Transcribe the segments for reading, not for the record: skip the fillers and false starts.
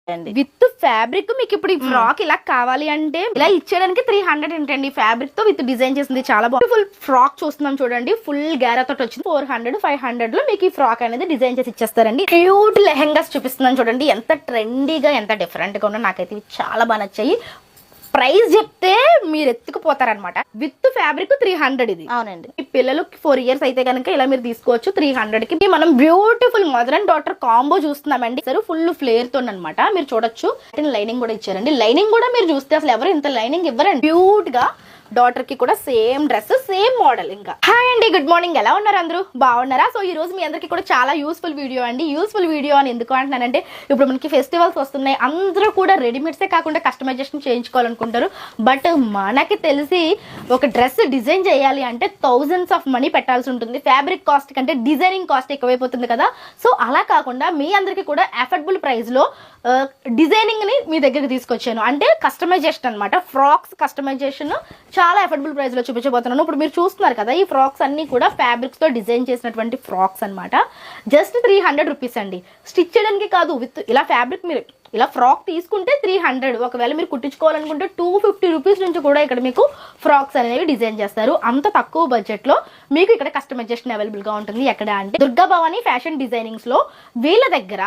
With fabric మీకు ఇప్పుడు ఈ ఫ్రాక్ ఇలా కావాలి అంటే ఇలా ఇచ్చేయడానికి 300 ఏంటండి. ఫ్యాబ్రిక్ తో విత్ డిజైన్ చేసింది చాలా బాగుంది. ఫుల్ ఫ్రాక్ చూస్తున్నాం చూడండి, ఫుల్ గ్యారా తోటి వచ్చింది. 400 500 లో మీకు ఈ ఫ్రాక్ అనేది డిజైన్ చేసి ఇచ్చేస్తారండి. క్యూట్ లెహెంగాస్ చూపిస్తున్నాను చూడండి, ఎంత ట్రెండీగా ఎంత డిఫరెంట్ గా ఉన్నా నాకైతే ఇవి చాలా బాగా నచ్చాయి. ప్రైస్ చెప్తే మీరు ఎత్తుకుపోతారనమాట. విత్ ఫ్యాబ్రిక్ 300 ఇది. అవునండి. ఈ పిల్లలకి 4 years అయితే కనుక ఇలా మీరు తీసుకోవచ్చు 300 కి. మనం beautiful mother and daughter combo చూస్తున్నామండి. సరే ఫుల్ ఫ్లేర్ తో అనమాట మీరు చూడొచ్చు. లైనింగ్ కూడా ఇచ్చారండి. లైనింగ్ కూడా మీరు చూస్తే అసలు ఎవరు ఇంత లైనింగ్ ఇవ్వరండి. క్యూట్ గా డాటర్ కి కూడా సేమ్ డ్రెస్ సేమ్ మోడల్. ఇంకా హాయ్ అండి, గుడ్ మార్నింగ్. ఎలా ఉన్నారు అందరూ? బాగున్నారా? సో ఈ రోజు మీ అందరికి కూడా చాలా యూస్ఫుల్ వీడియో అండి. యూస్ఫుల్ వీడియో అని ఎందుకు అంటున్నానంటే ఇప్పుడు మనకి ఫెస్టివల్స్ వస్తున్నాయి, అందరూ కూడా రెడీమేడ్సే కాకుండా కస్టమైజేషన్ చేయించుకోవాలనుకుంటారు. బట్ మనకి తెలిసి ఒక డ్రెస్ డిజైన్ చేయాలి అంటే థౌజండ్స్ ఆఫ్ మనీ పెట్టాల్సి ఉంటుంది. ఫ్యాబ్రిక్ కాస్ట్ కంటే డిజైనింగ్ కాస్ట్ ఎక్కువైపోతుంది కదా. సో అలా కాకుండా మీ అందరికి కూడా అఫోర్డబుల్ ప్రైస్ లో డిజైనింగ్ ని మీ దగ్గరికి తీసుకొచ్చాను. అంటే కస్టమైజేషన్ అనమాట. ఫ్రాక్స్ కస్టమైజేషన్ చాలా అఫోర్డబుల్ ప్రైస్ లో చూపించబోతున్నాను. ఇప్పుడు మీరు చూస్తున్నారు కదా, ఈ ఫ్రాక్స్ అన్ని కూడా ఫ్యాబ్రిక్స్ తో డిజైన్ చేసినటువంటి ఫ్రాక్స్ అనమాట. జస్ట్ 300 రూపీస్ అండి. స్టిచ్ చేయడానికి కాదు, విత్ ఇలా ఫ్యాబ్రిక్ మీరు ఇలా ఫ్రాక్ తీసుకుంటే 300. ఒకవేళ మీరు కుట్టించుకోవాలనుకుంటే 250 రూపీస్ నుంచి కూడా ఇక్కడ మీకు ఫ్రాక్స్ అనేవి డిజైన్ చేస్తారు. అంత తక్కువ బడ్జెట్ లో మీకు ఇక్కడ కస్టమైజేషన్ అవైలబుల్ గా ఉంటుంది. ఎక్కడ అంటే దుర్గా భవాని ఫ్యాషన్ డిజైనింగ్స్ లో వీళ్ళ దగ్గర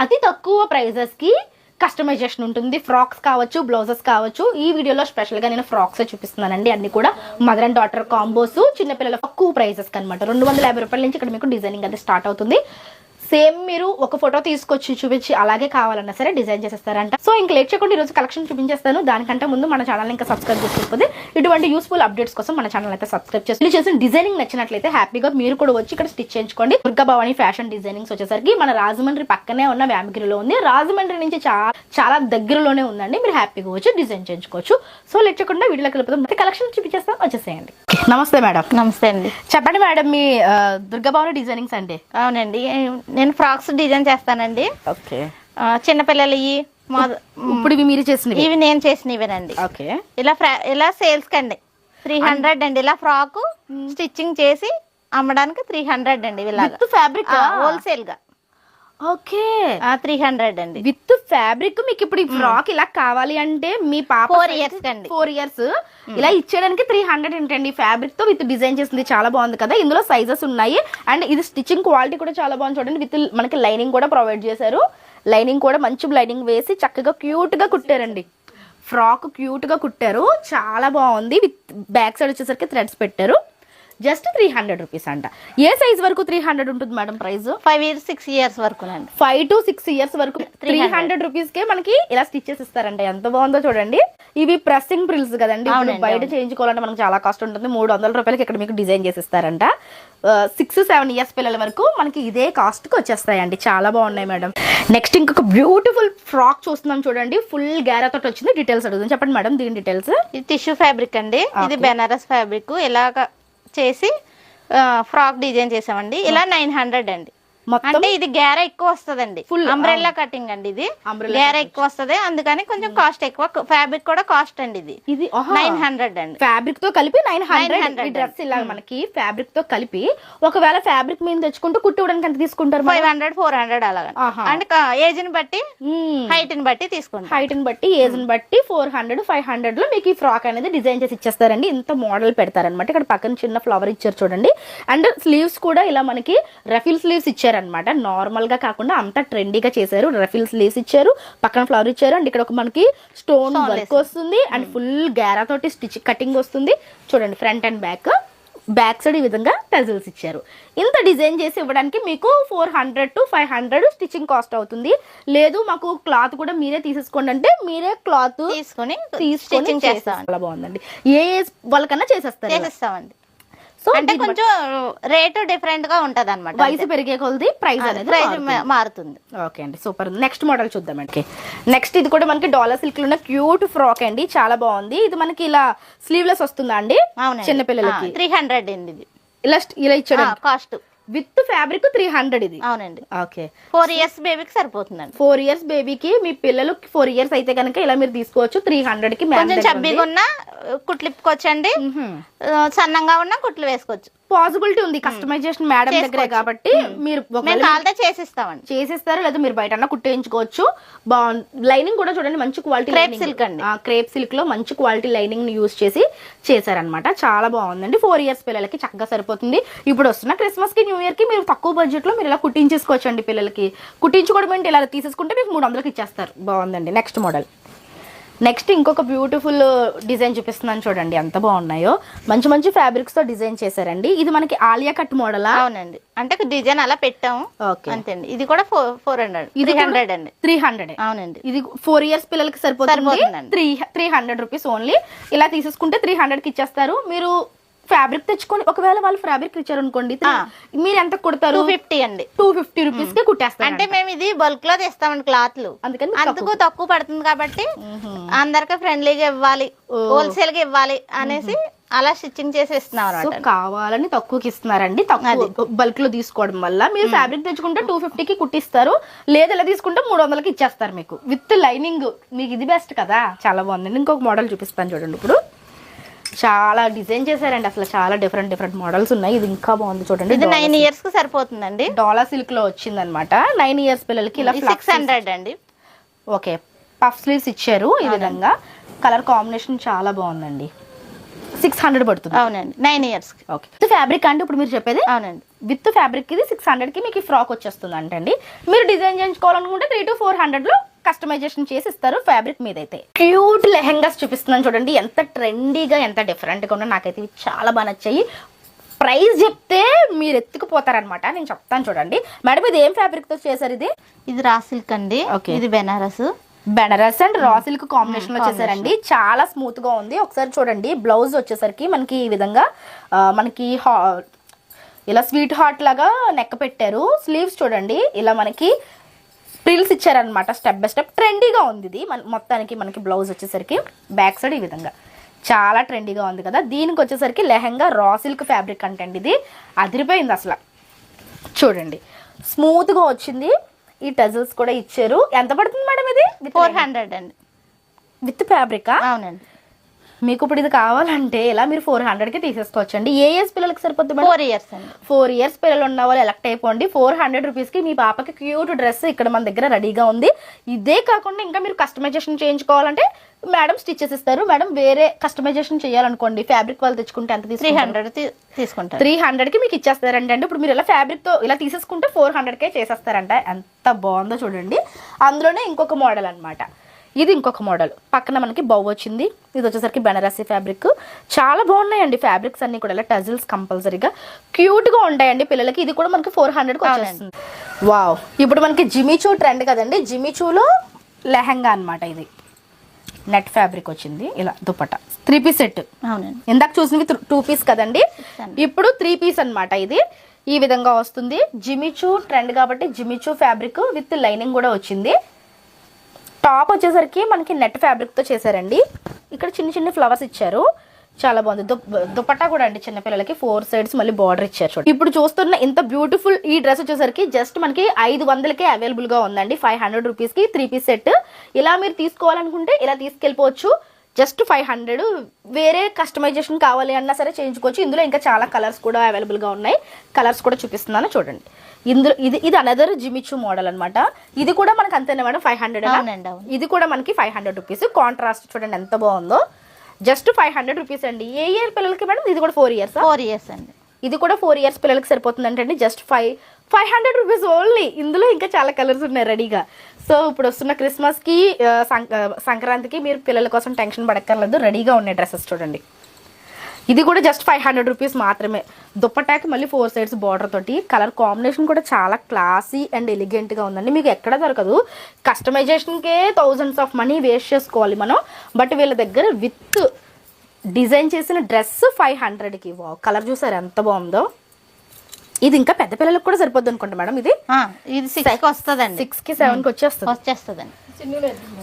అతి తక్కువ ప్రైజెస్ కి కస్టమైజేషన్ ఉంటుంది. ఫ్రాక్స్ కావచ్చు, బ్లౌజెస్ కావచ్చు. ఈ వీడియోలో స్పెషల్ గా నేను ఫ్రాక్స్ చూపిస్తున్నానండి. అన్ని కూడా మదర్ అండ్ డాటర్ కాంబోస్, చిన్నపిల్లల తక్కువ ప్రైజెస్ అనమాట. 250 రూపాయల నుంచి ఇక్కడ మీకు డిజైనింగ్ అనేది స్టార్ట్ అవుతుంది. సేమ్ మీరు ఒక ఫోటో తీసుకొచ్చి చూపించి అలాగే కావాలన్నా సరే డిజైన్ చేసేస్తారంట. సో ఇంక లేట్ చేయకుండా ఈరోజు కలెక్షన్ చూపించేస్తాను. దానికంటే ముందు మన ఛానల్ ఇంకా సబ్స్క్రైబ్ చేసుకోకపోతే ఇటువంటి యూస్ఫుల్ అప్డేట్స్ కోసం మన ఛానల్ అయితే సబ్స్క్రైబ్ చేసిన డిజైనింగ్ నచ్చినట్లయితే హ్యాపీగా మీరు కూడా వచ్చి ఇక్కడ స్టిచ్ చేయించుకోండి. దుర్గా భవాని ఫ్యాషన్ డిజైనింగ్స్ వచ్చేసరికి మన రాజమండ్రి పక్కనే ఉన్న వ్యామగిరిలో ఉంది. రాజమండ్రి నుంచి చాలా దగ్గరలోనే ఉందండి. మీరు హ్యాపీగా వచ్చి డిజైన్ చేయించుకోవచ్చు. సో లేట్ చేయకుండా వీడియోలోకి వెళ్ళిపోతాం. కలెక్షన్ చూపించేస్తాం, వచ్చేసేయండి. నమస్తే మేడం. నమస్తే అండి. చెప్పండి మేడం, మీ దుర్గా భవాని డిజైనింగ్స్ అంటే? అవునండి, నేను ఫ్రాక్స్ డిజైన్ చేస్తానండి. ఓకే. చిన్నపిల్లలు ఇప్పుడు ఇవి మీరు చేసినవి? ఇవి నేను చేసినవేనండి. ఓకే. ఇలా సేల్స్ కండి 300 అండి. ఇలా ఫ్రాక్ స్టిచ్చింగ్ చేసి అమ్మడానికి 300 అండి. ఫ్యాబ్రిక్ హోల్సేల్ గా. ఓకే. 300 అండి. With fabric. మీకు ఇప్పుడు ఈ ఫ్రాక్ ఇలా కావాలి అంటే మీ పాప 4 years కండి. 4 years ఇలా ఇచ్చేయడానికి 300 ఏంటండి. ఫ్యాబ్రిక్ తో విత్ డిజైన్ చేసింది చాలా బాగుంది కదా. ఇందులో సైజెస్ ఉన్నాయి. అండ్ ఇది స్టిచ్చింగ్ క్వాలిటీ కూడా చాలా బాగుంది చూడండి. విత్ మనకి లైనింగ్ కూడా ప్రొవైడ్ చేశారు. లైనింగ్ కూడా మంచి లైనింగ్ వేసి చక్కగా క్యూట్ గా కుట్టారండి. ఫ్రాక్ క్యూట్ గా కుట్టారు, చాలా బాగుంది. విత్ బ్యాక్ సైడ్ వచ్చేసరికి థ్రెడ్స్ పెట్టారు. జస్ట్ 300 రూపీస్ అంట. ఏ సైజ్ వరకు 300 ఉంటుంది మేడం ప్రైస్? 5 years 6 years వరకు. 5 to 6 years వరకు 300 రూపీస్ కే మనకి ఇలా స్టిచెస్ ఇస్తారంట. ఎంత బాగుందో చూడండి. ఇవి ప్రెస్సింగ్ ప్రిల్స్ కదండి. బయట చేయించుకోవాలంటే మనకు చాలా కాస్ట్ ఉంటుంది. 300 రూపాయలకి ఇక్కడ మీకు డిజైన్ చేసి ఇస్తారంట. 6-7 years పిల్లల వరకు మనకి ఇదే కాస్ట్ కి వచ్చేస్తాయండి. చాలా బాగున్నాయి మేడం. నెక్స్ట్ ఇంకొక బ్యూటిఫుల్ ఫ్రాక్ చూస్తున్నాం చూడండి. ఫుల్ గ్యారా తోటి వచ్చింది. డీటెయిల్స్ అడుగుతుంది, చెప్పండి మేడం దీని డీటెయిల్స్. ఇది టిష్యూ ఫ్యాబ్రిక్ అండి. ఇది బెనారస్ ఫ్యాబ్రిక్. ఇలాగ చేసి ఫ్రాక్ డిజైన్ చేసామండి. ఇలా 900 అండి. అంటే ఇది గ్యారా ఎక్కువ వస్తుందండి. ఫుల్ అంబ్రెల్లా కటింగ్ అండి. ఇది గ్యారా ఎక్కువ వస్తుంది, అందుకని కొంచెం కాస్ట్ ఎక్కువ. ఫ్యాబ్రిక్ కూడా కాస్ట్ అండి. ఇది 900 అండి. ఫ్యాబ్రిక్ తో కలిపి 900. డ్రెస్ ఇలా మనకి ఫ్యాబ్రిక్ తో కలిపి ఒకవేళ ఫ్యాబ్రిక్ మీద తెచ్చుకుంటూ కుట్టివ్వడానికి ఎంత తీసుకుంటారు? 500 400 అలాగా. అంటే ఏజ్ ని బట్టి, హైట్ ని బట్టి తీసుకుంటారు. హైట్ ని బట్టి, ఏజ్ ని బట్టి 400 500 లో మీకు ఈ ఫ్రాక్ అనేది డిజైన్ చేసి ఇచ్చేస్తారండి. ఇంత మోడల్ పెడతారనమాట. ఇక్కడ పక్కన చిన్న ఫ్లవర్ ఇచ్చారు చూడండి. అండ్ స్లీవ్స్ కూడా ఇలా మనకి రఫిల్ స్లీవ్స్ ఇచ్చారు అనమాట. నార్మల్ గా కాకుండా అంతా ట్రెండీగా చేశారు. రఫిల్ స్లీవ్స్ ఇచ్చారు, పక్కన ఫ్లవర్ ఇచ్చారు. అండ్ ఇక్కడ ఒక మనకి స్టోన్ వర్క్ వస్తుంది. అండ్ ఫుల్ గ్యారా తోటి స్టిచ్ కటింగ్ వస్తుంది చూడండి. ఫ్రంట్ అండ్ బ్యాక్ సైడ్ ఈ విధంగా టజిల్స్ ఇచ్చారు. ఇంత డిజైన్ చేసి ఇవ్వడానికి మీకు 400 to 500 స్టిచ్చింగ్ కాస్ట్ అవుతుంది. లేదు మాకు క్లాత్ కూడా మీరే తీసేసుకోండి అంటే మీరే క్లాత్ తీసుకొని చేస్తాం. చాలా బాగుందండి. ఏ వాళ్ళకన్నా చేసేస్తామండి. అంటే కొంచెం రేటు డిఫరెంట్ గా ఉంటది అనమాట. వయసు పెరిగే కొలది ప్రైస్ అనేది మారుతుంది. ఓకే అండి, సూపర్. నెక్స్ట్ మోడల్ చూద్దామండి. నెక్స్ట్ ఇది కూడా మనకి డాలర్ సిల్క్ లో ఉన్న క్యూట్ ఫ్రాక్ అండి. చాలా బాగుంది. ఇది మనకి ఇలా స్లీవ్లెస్ వస్తుందా అండి చిన్నపిల్లలకి? 300 అండి. ఇది ఇలా ఇచ్చాడు కాస్ట్. విత్ ఫ్యాబ్రిక్ 300 ఇది. అవునండి. ఓకే. 4 years బేబీకి సరిపోతుందండి. 4 years బేబీకి మీ పిల్లలు 4 years అయితే కనుక ఇలా మీరు తీసుకోవచ్చు 300 కి. కొంచెం చబ్బీగా ఉన్నా కుట్లు ఇప్పుకోవచ్చండి, సన్నంగా ఉన్నా కుట్లు వేసుకోవచ్చు. పాసిబిలిటీ ఉంది కస్టమైజేషన్ మేడం దగ్గరే కాబట్టి మీరు మేము కావాలంటే చేసిస్తామండి. చేసిస్తారు, లేదా మీరు బయట కుట్టించుకోవచ్చు. బాగుంది. లైనింగ్ కూడా చూడండి మంచి క్వాలిటీ క్రేప్ సిల్క్ అండి. క్రేప్ సిల్క్ లో మంచి క్వాలిటీ లైనింగ్ ని యూజ్ చేసి చేశారనమాట. చాలా బాగుందండి. 4 years పిల్లలకి చక్కగా సరిపోతుంది. ఇప్పుడు వస్తున్న క్రిస్మస్ కి న్యూ ఇయర్ కి మీరు తక్కువ బడ్జెట్ లో మీరు ఇలా కుట్టించేసుకోవచ్చు అండి. పిల్లలకి కుట్టించుకోవడం ఏంటి, ఇలా తీసేసుకుంటే మీకు 300కి ఇచ్చేస్తారు. బాగుందండి. Next model. నెక్స్ట్ ఇంకొక బ్యూటిఫుల్ డిజైన్ చూపిస్తున్నాను చూడండి ఎంత బాగున్నాయో. మంచి మంచి ఫ్యాబ్రిక్స్ తో డిజైన్ చేశారండి. ఇది మనకి ఆలియా కట్ మోడల్. అవునండి, అంటే డిజైన్ అలా పెట్టాము అంతే అండి. ఇది కూడా 400, ఇది 300 అండి. 300. అవునండి. ఇది 4 years పిల్లలకి సరిపోతుంది. 300 రూపీస్ ఓన్లీ. ఇలా తీసేసుకుంటే 300కి ఇచ్చేస్తారు. మీరు ఫ్యాబ్రిక్ తెచ్చుకొని ఒకవేళ వాళ్ళు ఫ్యాబ్రిక్ ఇచ్చారు అనుకోండి, మీరు ఎంత కుడతారు? 250 అండి. 250 రూపీస్ కి కుట్టేస్తారు. అంటే మేము ఇది బల్క్ లో తెస్తామండి క్లాత్లు, అందుకు తక్కువ పడుతుంది కాబట్టి అందరికి ఫ్రెండ్లీగా ఇవ్వాలి, హోల్సేల్ గా ఇవ్వాలి అనేసి అలా స్టిచ్చింగ్ చేసి ఇస్తున్నాం అన్నమాట. కావాలని తక్కువకి ఇస్తున్నారండి. తక్కువ బల్క్ లో తీసుకోవడం వల్ల మీరు ఫ్యాబ్రిక్ తెచ్చుకుంటే 250కి కుట్టిస్తారు, లేదా ఇలా తీసుకుంటే 300కి ఇచ్చేస్తారు మీకు విత్ లైనింగ్. మీకు ఇది బెస్ట్ కదా. చాలా బాగుందండి. ఇంకొక మోడల్ చూపిస్తాను చూడండి. ఇప్పుడు చాలా డిజైన్ చేశారండి. అసలు చాలా డిఫరెంట్ మోడల్స్ ఉన్నాయి. ఇది ఇంకా బాగుంది చూడండి. ఇది 9 years కి సరిపోతుందండి. డోలా సిల్క్ లో వచ్చింది అనమాట. 9 years పిల్లలకి ఇలా 600 అండి. ఓకే, పఫ్ స్లీవ్స్ ఇచ్చారు ఈ విధంగా. కలర్ కాంబినేషన్ చాలా బాగుందండి. 600 పడుతుంది. అవునండి, 9 years. ఓకే, విత్ ఫ్యాబ్రిక్ అంటే ఇప్పుడు మీరు చెప్పేది. అవునండి, విత్ ఫ్యాబ్రిక్ ఇది 600కి మీకు ఫ్రాక్ వచ్చేస్తుంది అంటండి. మీరు డిజైన్ చేయించుకోవాలనుకుంటే 300 to 400 లో కస్టమైజేషన్ చేసి ఇస్తారు ఫ్యాబ్రిక్ మీద. అయితే క్యూట్ లెహెంగాస్ చూపిస్తున్నాను చూడండి. ఎంత ట్రెండీగా ఎంత డిఫరెంట్గా ఉన్నా నాకైతే ఇవి చాలా బాగా నచ్చాయి. ప్రైస్ చెప్తే మీరు ఎత్తుకుపోతారనమాట. నేను చెప్తాను చూడండి. మేడం ఇది ఏం ఫ్యాబ్రిక్ తో చేశారు? ఇది రా సిల్క్ అండి. ఇది Banaras and raw silk combination లో చేశారండి. చాలా స్మూత్ గా ఉంది. ఒకసారి చూడండి. బ్లౌజ్ వచ్చేసరికి మనకి ఈ విధంగా మనకి ఇలా స్వీట్ హార్ట్ లాగా నెక్ పెట్టారు. స్లీవ్స్ చూడండి ఇలా మనకి ప్రిల్స్ ఇచ్చారనమాట. స్టెప్ బై స్టెప్ ట్రెండీగా ఉంది ఇది. మొత్తానికి మనకి బ్లౌజ్ వచ్చేసరికి బ్యాక్ సైడ్ ఈ విధంగా చాలా ట్రెండీగా ఉంది కదా. దీనికి వచ్చేసరికి లెహంగా రా సిల్క్ ఫ్యాబ్రిక్ అంటండి. ఇది అదిరిపోయింది అసలు. చూడండి స్మూత్ గా వచ్చింది. ఈ టజల్స్ కూడా ఇచ్చారు. ఎంత పడుతుంది మేడం ఇది? 400 అండి విత్ ఫ్యాబ్రిక్. అవునండి. మీకు ఇప్పుడు ఇది కావాలంటే ఇలా మీరు 400కి తీసేసుకోవచ్చండి. ఏ ఏజ్ పిల్లలకి సరిపోతుంది? 4 years అండి. 4 years పిల్లలు ఉన్న వాళ్ళు ఎలక్ట్ అయిపోండి. 400 రూపీస్కి మీ పాపకి క్యూట్ డ్రెస్ ఇక్కడ మన దగ్గర రెడీగా ఉంది. ఇదే కాకుండా ఇంకా మీరు కస్టమైజేషన్ చేయించుకోవాలంటే మేడం స్టిచెస్ ఇస్తారు. మేడం వేరే కస్టమైజేషన్ చేయాలనుకోండి ఫ్యాబ్రిక్ వాళ్ళు తెచ్చుకుంటే ఎంత 300 తీసుకుంటారు. 300కి మీకు ఇచ్చేస్తారంట అండి. ఇప్పుడు మీరు ఇలా ఫ్యాబ్రిక్తో ఇలా తీసేసుకుంటే 400కే చేసేస్తారంట. ఎంత బాగుందో చూడండి. అందులోనే ఇంకొక మోడల్ అనమాట. ఇది ఇంకొక మోడల్. పక్కన మనకి బౌ వచ్చింది. ఇది వచ్చేసరికి బెనారసీ ఫ్యాబ్రిక్. చాలా బాగున్నాయండి ఫ్యాబ్రిక్స్ అన్ని కూడా. ఇలా టజిల్స్ కంపల్సరీగా క్యూట్గా ఉంటాయండి పిల్లలకి. ఇది కూడా మనకి 400కి వచ్చేస్తుంది. వావ్, ఇప్పుడు మనకి జిమిచూ ట్రెండ్ కదండి. జిమిచూలో లెహంగా అనమాట. ఇది నెట్ ఫ్యాబ్రిక్ వచ్చింది. ఇలా దుపట్టా 3 piece సెట్. అవునండి, ఇందాక చూసినవి 2 piece కదండి. ఇప్పుడు 3 piece అనమాట. ఇది ఈ విధంగా వస్తుంది. జిమిచూ ట్రెండ్ కాబట్టి జిమిచూ ఫ్యాబ్రిక్ విత్ లైనింగ్ కూడా వచ్చింది. టాప్ వచ్చేసరికి మనకి నెట్ ఫ్యాబ్రిక్తో చేశారండి. ఇక్కడ చిన్న చిన్న ఫ్లవర్స్ ఇచ్చారు. చాలా బాగుంది. దుపట్టా కూడా అండి చిన్నపిల్లలకి 4 sides మళ్ళీ బార్డర్ ఇచ్చారు చూడండి. ఇప్పుడు చూస్తున్న ఇంత బ్యూటిఫుల్ ఈ డ్రెస్ వచ్చేసరికి జస్ట్ మనకి 500కే అవైలబుల్ గా ఉందండి. 500 రూపీస్కి 3 piece సెట్. ఇలా మీరు తీసుకోవాలనుకుంటే ఇలా తీసుకెళ్ళిపోవచ్చు. జస్ట్ 500. వేరే కస్టమైజేషన్ కావాలి అన్నా సరే చేయించుకోవచ్చు. ఇందులో ఇంకా చాలా కలర్స్ కూడా అవైలబుల్ గా ఉన్నాయి. కలర్స్ కూడా చూపిస్తున్నాను చూడండి. ఇందులో ఇది అనదర్ జిమిచూ మోడల్ అనమాట. ఇది కూడా మనకి అంతేనా మేడం? 500. ఇది కూడా మనకి 500 రూపీస్. కాంట్రాస్ట్ చూడండి ఎంత బాగుందో. జస్ట్ 500 రూపీస్ అండి. ఏ ఇయర్ పిల్లలకి మేడం? ఇది కూడా 4 years. 4 years అండి. ఇది కూడా 4 years పిల్లలకి సరిపోతుంది అంటే జస్ట్ 500 రూపీస్ ఓన్లీ. ఇందులో ఇంకా చాలా కలర్స్ ఉన్నాయి రెడీగా. సో ఇప్పుడు వస్తున్న క్రిస్మస్కి సంక్రాంతికి మీరు పిల్లల కోసం టెన్షన్ పడక్కర్లేదు. రెడీగా ఉన్నాయి డ్రెస్సెస్ చూడండి. ఇది కూడా జస్ట్ 500 రూపీస్ మాత్రమే. దుప్పటాకి మళ్ళీ 4 sides బార్డర్ తోటి. కలర్ కాంబినేషన్ కూడా చాలా క్లాసీ అండ్ ఎలిగెంట్గా ఉందండి. మీకు ఎక్కడ దొరకదు. కస్టమైజేషన్కే thousands of money వేస్ట్ చేసుకోవాలి మనం. బట్ వీళ్ళ దగ్గర విత్ డిజైన్ చేసిన డ్రెస్ 500కి. కలర్ చూసారు ఎంత బాగుందో. ఇది ఇంకా పెద్ద పిల్లలకు కూడా సరిపోద్ది అనుకుంటా మేడం. ఇది 6కి వస్తుందండి. 6కి 7కి వచ్చేస్తుందండి.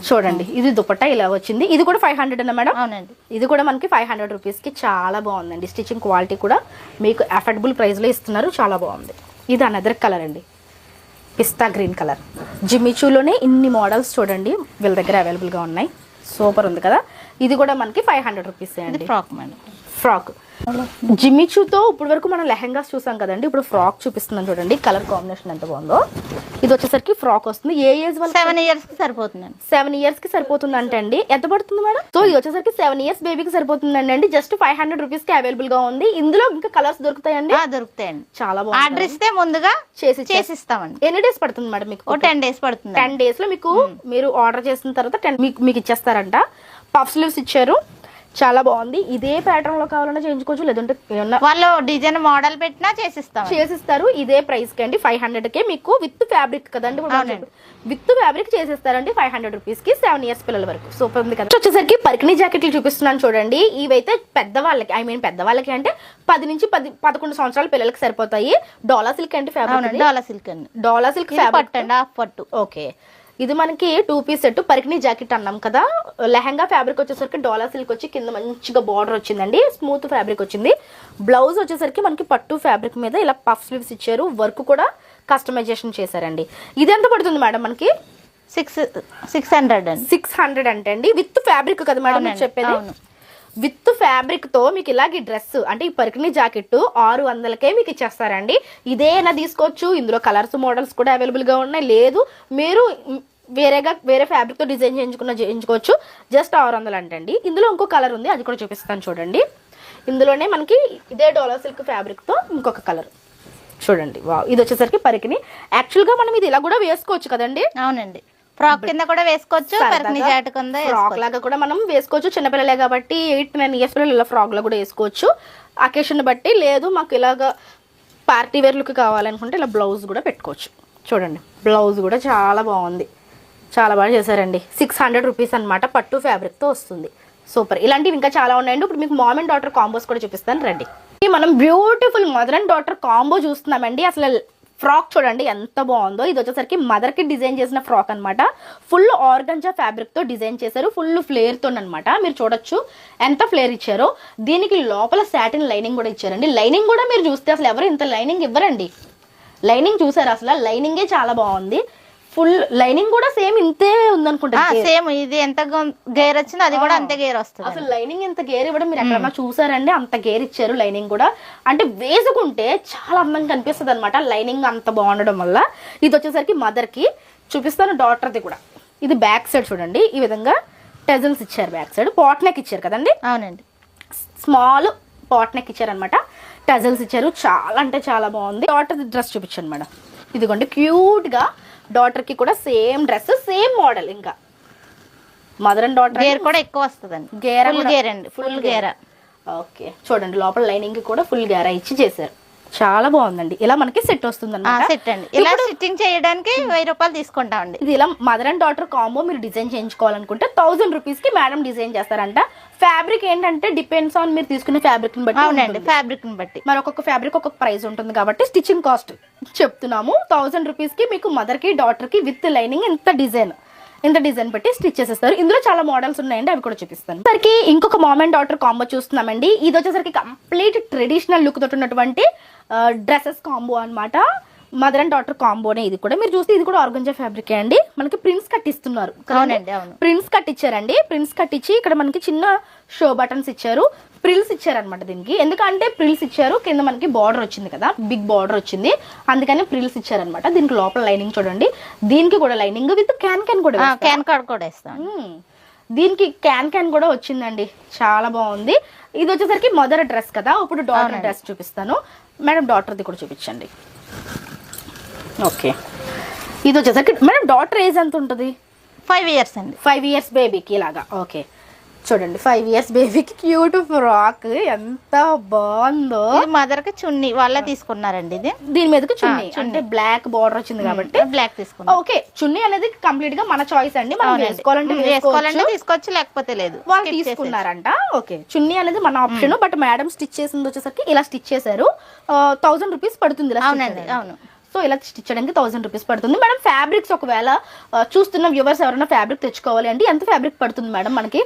చూడండి ఇది దుపట్టా ఇలా వచ్చింది. ఇది కూడా 500 అన్న మేడం? అవునండి. ఇది కూడా మనకి 500 రూపీస్కి చాలా బాగుందండి. స్టిచ్చింగ్ క్వాలిటీ కూడా మీకు అఫోర్డబుల్ ప్రైస్లో ఇస్తున్నారు. చాలా బాగుంది. ఇది అనదర్ కలర్ అండి, పిస్తా గ్రీన్ కలర్. జిమిచూలోనే ఇన్ని మోడల్స్ చూడండి వీళ్ళ దగ్గర అవైలబుల్గా ఉన్నాయి. సూపర్ ఉంది కదా. ఇది కూడా మనకి 500 రూపీస్ అండి. Frock madam. ఫ్రాక్ జిమ్మిచూతో ఇప్పుడు వరకు మనం లెహెంగాస్ చూసాం కదండి, ఇప్పుడు ఫ్రాక్ చూపిస్తున్నాం చూడండి. కలర్ కాంబినేషన్ ఎంత బాగుందో. ఇది వచ్చేసరికి ఫ్రాక్ వస్తుంది. ఏ ఏజ్ వల్ల? 7 years కి సరిపోతుందండి. 7 years కి సరిపోతుంది అంటే అండి ఎంత పడుతుంది మేడం? సో ఇది వచ్చేసరికి 7 years బేబీకి సరిపోతుందండి అండి. జస్ట్ 500 రూపీస్ కి అవైలబుల్ గా ఉంది. ఇందులో ఇంకా కలర్స్ దొరుకుతాయండి. దొరుకుతాయండి. చాలా బాగుంది. ఆర్డర్ ఇస్తే ముందుగా చేసిస్తామండి. ఎన్ని డేస్ పడుతుంది మేడం మీకు? 10 days పడుతుంది. 10 days లో మీకు మీరు ఆర్డర్ చేసిన తర్వాత 10 మీకు ఇచ్చేస్తారంట. పఫ్ స్లీవ్స్ ఇచ్చారు, చాలా బాగుంది. ఇదే ప్యాటర్న్ లో కావాలన్నా చేయించుకోవచ్చు, లేదంటే వాళ్ళు డిజైన్ మోడల్ పెట్టినా చేసిస్తారు. ఇదే ప్రైస్ కి అండి 500 కే మీకు విత్ ఫ్యాబ్రిక్ కదండి, విత్ ఫ్యాబ్రిక్ చేసేస్తారండి 500 రూపీస్ కి 7 years పిల్లల వరకు. సూపర్ ఉంది కదా. వచ్చేసరికి పరికిణీ జాకెట్లు చూపిస్తున్నాను చూడండి. ఇవైతే పెద్దవాళ్ళకి, ఐ మీన్ పెద్దవాళ్ళకి అంటే 10 నుంచి 11 సంవత్సరాల పిల్లలకి సరిపోతాయి. డోలా సిల్క్ అంటే ఫ్యాబ్రిక్, డోలా సిల్క్ అండి. డోలా సిల్క్ ఫ్యాబ్రిక్ అండి, హాఫ్ పట్టు. ఓకే, ఇది మనకి 2 piece సెట్. పరికిణీ జాకెట్ అన్నాం కదా. లెహంగా ఫ్యాబ్రిక్ వచ్చేసరికి డోలా సిల్క్ వచ్చి కింద మంచిగా బార్డర్ వచ్చిందండి, స్మూత్ ఫ్యాబ్రిక్ వచ్చింది. బ్లౌజ్ వచ్చేసరికి మనకి పట్టు ఫ్యాబ్రిక్ మీద ఇలా పఫ్ స్లీవ్స్ ఇచ్చారు, వర్క్ కూడా కస్టమైజేషన్ చేశారండి. ఇది ఎంత పడుతుంది మేడం మనకి? 600 అండి. 600 అంటే అండి విత్ ఫ్యాబ్రిక్ కదా మేడం మీరు చెప్పేది? విత్ ఫ్యాబ్రిక్ తో మీకు ఇలాగే డ్రెస్ అంటే ఈ పరికిణీ జాకెట్ 600కే మీకు ఇచ్చేస్తారండి. ఇదేనా తీసుకోవచ్చు. ఇందులో కలర్స్ మోడల్స్ కూడా అవైలబుల్ గా ఉన్నాయి. లేదు మీరు వేరే ఫ్యాబ్రిక్ తో డిజైన్ చేయించుకోవచ్చు. జస్ట్ 600 అంటండి. ఇందులో ఇంకో కలర్ ఉంది, అది కూడా చూపిస్తాను చూడండి. ఇందులోనే మనకి ఇదే డోలా సిల్క్ ఫ్యాబ్రిక్ తో ఇంకొక కలర్ చూడండి. వావ్, ఇది వచ్చేసరికి పరికిణి. యాక్చువల్ గా మనం ఇది ఇలా కూడా వేసుకోవచ్చు కదండి? అవునండి, ఫ్రాక్ కింద కూడా వేసుకోవచ్చు, పరికిణి జాకెట్ కింద ఫ్రాక్ లాగా కూడా మనం వేసుకోవచ్చు. చిన్నపిల్లలే కాబట్టి 8-9 years పిల్లలు ఇలా ఫ్రాక్ లా కూడా వేసుకోవచ్చు అకేషన్ బట్టి. లేదు మాకు ఇలాగా పార్టీ వేర్ లుక్ కావాలనుకుంటే ఇలా బ్లౌజ్ కూడా పెట్టుకోవచ్చు. చూడండి, బ్లౌజ్ కూడా చాలా బాగుంది, చాలా బాగా చేశారండి. 600 రూపీస్ అనమాట, పట్టు ఫ్యాబ్రిక్ తో వస్తుంది. సూపర్. ఇలాంటివి ఇంకా చాలా ఉన్నాయండి. ఇప్పుడు మీకు మామ్ అండ్ డాటర్ కాంబోస్ కూడా చూపిస్తాను రండి. మనం beautiful mother and daughter combo చూస్తున్నామండి. అసలు ఫ్రాక్ చూడండి ఎంత బాగుందో. ఇది వచ్చేసరికి మదర్ కి డిజైన్ చేసిన ఫ్రాక్ అనమాట. ఫుల్ ఆర్గంజా ఫ్యాబ్రిక్ తో డిజైన్ చేశారు, ఫుల్ ఫ్లేర్ తో అనమాట. మీరు చూడొచ్చు ఎంత ఫ్లేర్ ఇచ్చారో. దీనికి లోపల సాటిన్ లైనింగ్ కూడా ఇచ్చారండి. లైనింగ్ కూడా మీరు చూస్తే అసలు ఎవరు ఇంత లైనింగ్ ఇవ్వరండి. లైనింగ్ చూసారు, అసలు లైనింగే చాలా బాగుంది. ఫుల్ లైనింగ్ కూడా సేమ్ ఇంతే ఉందనుకుంటా. సేమ్ ఇది ఎంత గేర్ వచ్చిందో అది కూడా అంతే గేర్ వస్తుంది. అసలు లైనింగ్ ఎంత గేర్ ఇవ్వడం మీరు ఎక్కడన్నా చూసారండి? అంత గేర్ ఇచ్చారు లైనింగ్ కూడా. అంటే వేసుకుంటే చాలా అందంగా కనిపిస్తుంది అనమాట లైనింగ్ అంత బాగుండడం వల్ల. ఇది వచ్చేసరికి మదర్ కి చూపిస్తాను, డాటర్ది కూడా. ఇది బ్యాక్ సైడ్ చూడండి, ఈ విధంగా టెజల్స్ ఇచ్చారు. బ్యాక్ సైడ్ పాట్ నెక్ ఇచ్చారు కదండి? అవునండి, స్మాల్ పాట్ నెక్ ఇచ్చారు అనమాట. టెజల్స్ ఇచ్చారు, చాలా అంటే చాలా బాగుంది. డాటర్ డ్రెస్ చూపించండి మేడం. ఇదిగోండి క్యూట్ గా డాటర్ కి కూడా సేమ్ డ్రెస్, సేమ్ మోడల్. ఇంకా మదర్ అండ్ డాటర్ గేర్ కూడా ఎక్కువ వస్తుందండి. గేర్ అండి, ఫుల్ గేర్. ఓకే, చూడండి లోపల లైనింగ్ కి కూడా ఫుల్ గేర్ ఇచ్చి చేశారు. చాలా బాగుందండి. ఇలా మనకి సెట్ వస్తుంది అన్నమాట. సెట్ అండి. ఇలా స్టిచ్చింగ్ చేయడానికి 1000 రూపాయలు తీసుకుంటామండి. ఇది ఇలా మదర్ అండ్ డాటర్ కాంబో మీరు డిజైన్ చేయించుకోవాలనుకుంటే 1000 రూపీస్ కి మేడం డిజైన్ చేస్తారంట. ఫ్యాబ్రిక్ ఏంటంటే డిపెండ్స్ ఆన్ మీరు తీసుకునే ఫ్యాబ్రిక్ ని బట్టి. అవునండి, ఫ్యాబ్రిక్ ని బట్టి మరి ఒక్కొక్క ఫ్యాబ్రిక్ ఒక్కొక్క ప్రైస్ ఉంటుంది కాబట్టి స్టిచ్చింగ్ కాస్ట్ చెప్తున్నాము. 1000 రూపీస్ కి మీకు మదర్ కి డాటర్ కి విత్ లైనింగ్ ఇంత డిజైన్ పెట్టి స్టిచ్ చేసేస్తారు. ఇందులో చాలా మోడల్స్ ఉన్నాయండి, అవి కూడా చూపిస్తాను. సరికి ఇంకొక మామ్ అండ్ డాటర్ కాంబో చూస్తున్నామండి. ఇది వచ్చేసరికి కంప్లీట్ ట్రెడిషనల్ లుక్ తోటి ఉన్నటువంటి డ్రెస్సెస్ కాంబో అనమాట. మదర్ అండ్ డాటర్ కాంబోనే. ఇది కూడా మీరు చూస్తే ఇది కూడా ఆర్గంజా ఫ్యాబ్రిక్ అండి. మనకి ప్రిన్స్ కట్ ఇస్తున్నారు. ప్రిన్స్ కట్ ఇచ్చారండి. ప్రిన్స్ కట్ ఇచ్చి ఇక్కడ మనకి చిన్న షో బటన్స్ ఇచ్చారు, ప్రిల్స్ ఇచ్చారనమాట దీనికి. ఎందుకంటే ప్రిల్స్ ఇచ్చారు, కింద మనకి బార్డర్ వచ్చింది కదా, బిగ్ బార్డర్ వచ్చింది, అందుకని ప్రిల్స్ ఇచ్చారనమాట. దీనికి లోపల లైనింగ్ చూడండి. దీనికి కూడా లైనింగ్ విత్ క్యాన్ కూడా ఇస్తాను. దీనికి క్యాన్ కూడా వచ్చిందండి, చాలా బాగుంది. ఇది వచ్చేసరికి మదర్ డ్రెస్ కదా. ఇప్పుడు డాటర్ డ్రెస్ చూపిస్తాను మేడం. డాటర్ది కూడా చూపించండి. ఓకే, ఇది వచ్చేసరికి మేడం డాటర్ ఏజ్ ఎంత ఉంటుంది? 5 years అండి. 5 years బేబీకి ఇలాగా. ఓకే, చూడండి 5 years బేబీకి క్యూట్ ఫ్రాక్ ఎంత బాగుందో. మదర్ కి చున్నీ వాళ్ళ తీసుకున్నారండి. ఇది దీని మీదకి చున్నీ అంటే బ్లాక్ బార్డర్ వచ్చింది కాబట్టి బ్లాక్ తీసుకున్నారు. ఓకే, చున్నీ అనేది కంప్లీట్ గా మన చాయిస్ అండి. మనం వేసుకోవాలంటే తీసుకోవచ్చు, లేకపోతే లేదు. వాళ్ళు తీసుకున్నారంట. ఓకే, చున్నీ అనేది మన ఆప్షన్. బట్ మేడం స్టిచ్ చేసింది వచ్చేసరికి ఇలా స్టిచ్ చేశారు. 1000 రూపీస్ పడుతుంది. అవునండి, అవును. సో ఇలా స్టిచ్ చేయడానికి 1000 రూపీస్ పడుతుంది మేడం. ఫ్యాబ్రిక్స్ ఒకవేళ చూస్తున్న వ్యూవర్స్ ఎవరైనా ఫ్యాబ్రిక్ తెచ్చుకోవాలి అంటే ఎంత ఫ్యాబ్రిక్ పడుతుంది మేడం మనకి?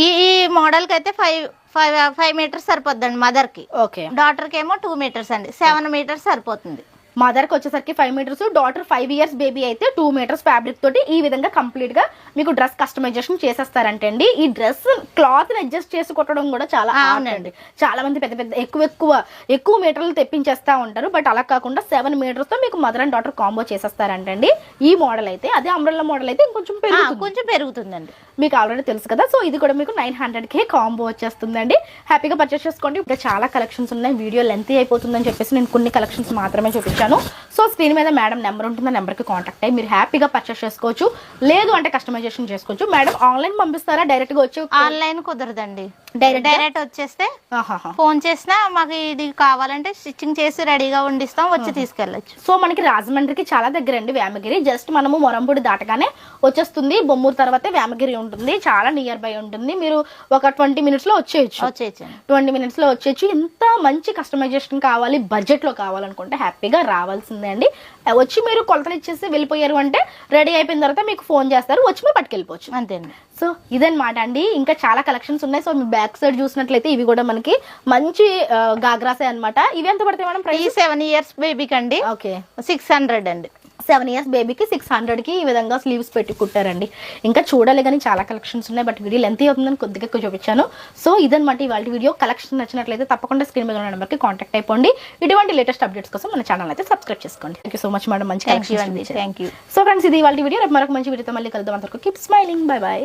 ఈ మోడల్ కి అయితే 5 meters సరిపోద్దండి మదర్ కి. ఓకే, డాటర్ కి ఏమో 2 meters అండి. 7 meters సరిపోతుంది. మదర్ కి వచ్చేసరికి 5 మీటర్స్, డాటర్ 5 ఇయర్స్ బేబీ అయితే 2 మీటర్స్ ఫ్యాబ్రిక్ తోటి ఈ విధంగా కంప్లీట్ గా మీకు డ్రెస్ కస్టమైజేషన్ చేసేస్తారంటే అండి. ఈ డ్రెస్ క్లాత్ ని అడ్జస్ట్ చేసి కొట్టడం కూడా చాలా అవునండి. చాలా మంది పెద్ద పెద్ద ఎక్కువ మీటర్లు తెప్పించేస్తా ఉంటారు. బట్ అలా కాకుండా 7 మీటర్స్ తో మీకు మదర్ అండ్ డాటర్ కాంబో చేసేస్తారంటండి. ఈ మోడల్ అయితే అదే అంబ్రెల్లా మోడల్ అయితే ఇంకొంచెం కొంచెం పెరుగుతుందండి. మీకు ఆల్రెడీ తెలుసు కదా. సో ఇది కూడా మీకు 900కే కాంబో వచ్చేస్తుందండి. హ్యాపీగా పర్చేస్ చేసుకోండి. ఇంకా చాలా కలెక్షన్స్ ఉన్నాయి. వీడియో లెంతీ అయిపోతుందని చెప్పేసి నేను కొన్ని కలెక్షన్స్ మాత్రమే చూపించాను. సో స్క్రీన్ మీద మేడం నెంబర్ ఉంటుంది, నెంబర్కి కాంటాక్ట్ అయ్యి మీరు హ్యాపీగా పర్చేస్ చేసుకోవచ్చు. లేదు అంటే కస్టమైజేషన్ చేసుకోవచ్చు. మేడం ఆన్లైన్ పంపిస్తారా, డైరెక్ట్ గా వచ్చి? ఆన్లైన్ కుదరదండి, డైరెక్ట్ వచ్చేస్తే ఫోన్ చేసినా మాకు ఇది కావాలంటే స్టిచ్చింగ్ చేసి రెడీగా ఉండిస్తాం, వచ్చి తీసుకెళ్ళచ్చు. సో మనకి రాజమండ్రికి చాలా దగ్గర అండి వేమగిరి. జస్ట్ మనము మొరంపూడి దాటగానే వచ్చేస్తుంది. బొమ్మూరు తర్వాతే వేమగిరి ఉంటుంది, చాలా నియర్ బై ఉంటుంది. మీరు ఒక 20 minutes లో వచ్చేయచ్చు. 20 minutes లో వచ్చేయచ్చు. ఇంత మంచి కస్టమైజేషన్ కావాలి, బడ్జెట్ లో కావాలనుకుంటే హ్యాపీగా రావాల్సిందే అండి. వచ్చి మీరు కొలతలు ఇచ్చేసి వెళ్ళిపోయారు అంటే రెడీ అయిపోయిన తర్వాత మీకు ఫోన్ చేస్తారు, వచ్చి మీరు పట్టుకెళ్ళిపోవచ్చు. అంతేండి. సో ఇదన్నమాట అండి. ఇంకా చాలా కలెక్షన్స్ ఉన్నాయి. సో మీ బ్యాక్ సైడ్ చూసినట్లయితే ఇవి కూడా మనకి మంచి గాగ్రాసే అన్నమాట. ఇవి ఎంత పడతాయి మేడం ప్రైస్? 7 years బేబీకి అండి. ఓకే, 600 అండి. 7 years బేబీకి 600కి ఈ విధంగా స్లీవ్స్ పెట్టి కుట్టారండి. ఇంకా చూడాలి కానీ చాలా కలెక్షన్స్ ఉన్నాయి. బట్ వీడియో లెంత్ అవుతుందని కొద్దిగా ఎక్కువ చూపించాను. సో ఇదన్నమాట ఇవాళ వీడియో. కలెక్షన్ నచ్చినట్లయితే తప్పకుండా స్క్రీన్ మీద ఉన్న నెంబర్కి కాంటాక్ట్ అయిపోండి. ఇటువంటి లేటెస్ట్ అప్డేట్స్ కోసం మన ఛానల్ అయితే సబ్స్క్రైబ్ చేసుకోండి. Thank you so much madam, మంచి థ్యాంక్ యూ. సో ఫ్రెండ్స్ ఇది ఇవాళ వీడియో. రేపు మరొక మంచి వీడియోతో మళ్ళీ కలుద్దాం. అంతవరకు కీప్ స్మైలింగ్. Bye bye.